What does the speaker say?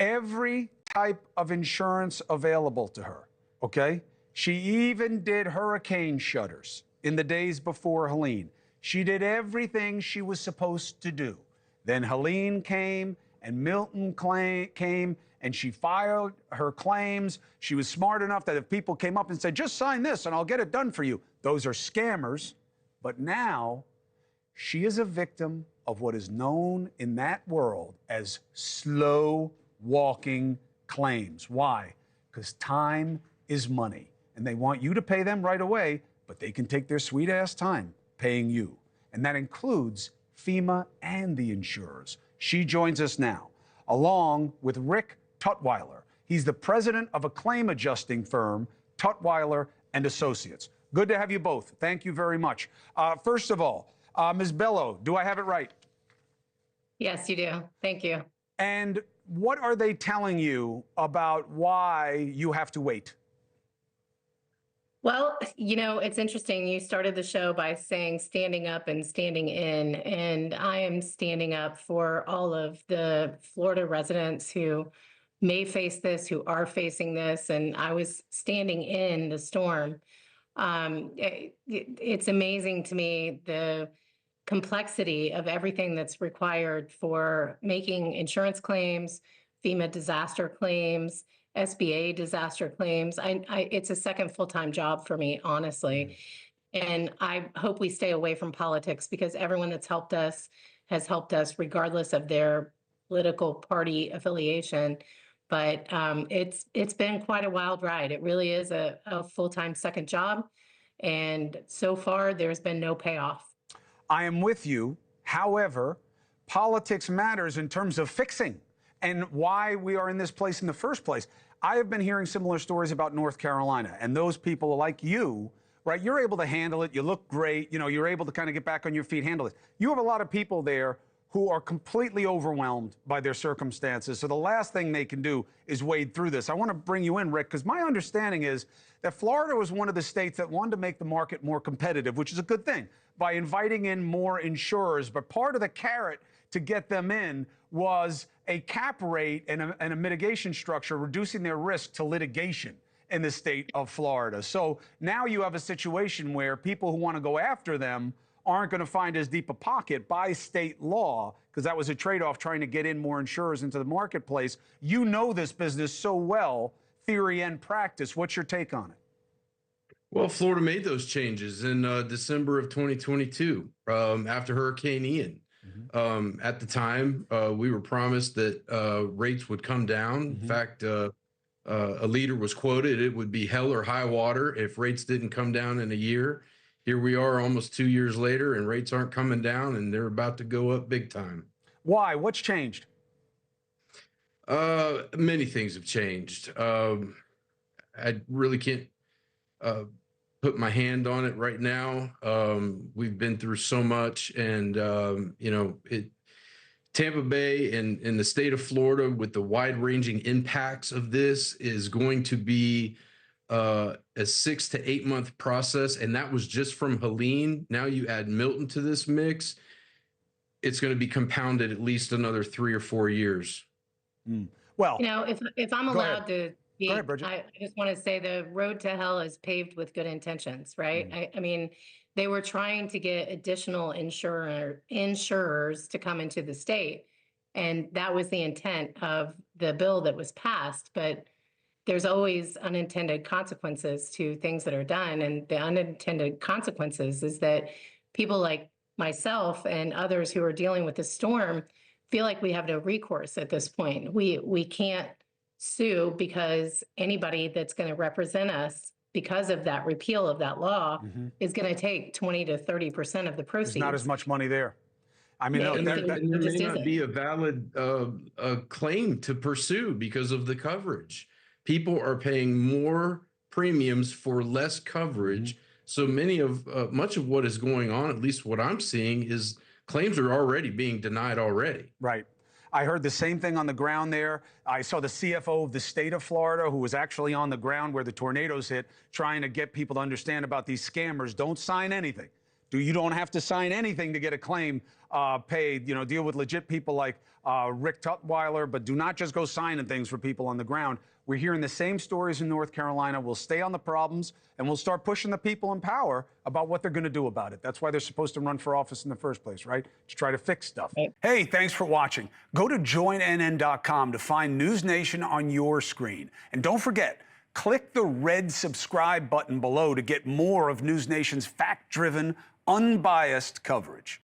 every type of insurance available to her, okay? She even did hurricane shutters in the days before Helene. She did everything she was supposed to do. Then Helene came and Milton came and she filed her claims. She was smart enough that if people came up and said, just sign this and I'll get it done for you, those are scammers. But now she is a victim of what is known in that world as slow walking claims. Why? Because time is money and they want you to pay them right away, but they can take their sweet ass time paying you. And that includes FEMA and the insurers. She joins us now, along with Rick Tutwiler. He's the president of a claim adjusting firm, Tutwiler and Associates. Good to have you both. Thank you very much. First of all, Ms. Bello, do I have it right? Yes, you do. Thank you. And what are they telling you about why you have to wait? Well, you know, it's interesting. You started the show by saying standing up and standing in, and I am standing up for all of the Florida residents who may face this, who are facing this, and I was standing in the storm. It's amazing to me the complexity of everything that's required for making insurance claims, FEMA disaster claims, SBA disaster claims. It's a second full-time job for me, honestly. And I hope we stay away from politics because everyone that's helped us has helped us regardless of their political party affiliation. But it's been quite a wild ride. It really is a full-time second job. And so far, there's been no payoff. I am with you. However, politics matters in terms of fixing and why we are in this place in the first place. I have been hearing similar stories about North Carolina, and those people like you, right? You're able to handle it. You look great. You know, you're able to kind of get back on your feet, handle it. You have a lot of people there who are completely overwhelmed by their circumstances. So the last thing they can do is wade through this. I want to bring you in, Rick, because my understanding is that Florida was one of the states that wanted to make the market more competitive, which is a good thing, by inviting in more insurers. But part of the carrot to get them in was a cap rate and a mitigation structure, reducing their risk to litigation in the state of Florida. So now you have a situation where people who want to go after them aren't going to find as deep a pocket by state law, because that was a trade-off trying to get in more insurers into the marketplace. You know this business so well, theory and practice. What's your take on it? Well, Florida made those changes in December of 2022 after Hurricane Ian. At the time, we were promised that rates would come down. In fact, a leader was quoted, it would be hell or high water if rates didn't come down in a year. Here we are almost 2 years later and rates aren't coming down and they're about to go up big time. Why? What's changed? Many things have changed. I really can't put my hand on it right now. We've been through so much, and you know, Tampa Bay and the state of Florida, with the wide-ranging impacts of this, is going to be a 6 to 8 month process, and that was just from Helene. Now you add Milton to this mix, it's going to be compounded at least another 3 or 4 years. Well, you know, if I'm allowed to. Go ahead, Bridgette. I just want to say the road to hell is paved with good intentions, right? I mean, they were trying to get additional insurers to come into the state, and that was the intent of the bill that was passed. But there's always unintended consequences to things that are done, and the unintended consequences is that people like myself and others who are dealing with the storm feel like we have no recourse at this point. We can't sue because anybody that's going to represent us because of that repeal of that law is going to take 20 to 30% of the proceeds. There's not as much money there. I mean, and there may not be a valid claim to pursue because of the coverage. People are paying more premiums for less coverage. So much of what is going on, at least what I'm seeing, is claims are already being denied already. Right. I heard the same thing on the ground there. I saw the CFO of the state of Florida, who was actually on the ground where the tornadoes hit, trying to get people to understand about these scammers. Don't sign anything. You don't have to sign anything to get a claim paid. You know, deal with legit people like Rick Tutwiler, but do not just go signing things for people on the ground. We're hearing the same stories in North Carolina. We'll stay on the problems, and we'll start pushing the people in power about what they're going to do about it. That's why they're supposed to run for office in the first place, right? To try to fix stuff. Right. Hey, thanks for watching. Go to joinnn.com to find NewsNation on your screen. And don't forget, click the red subscribe button below to get more of NewsNation's fact-driven, unbiased coverage.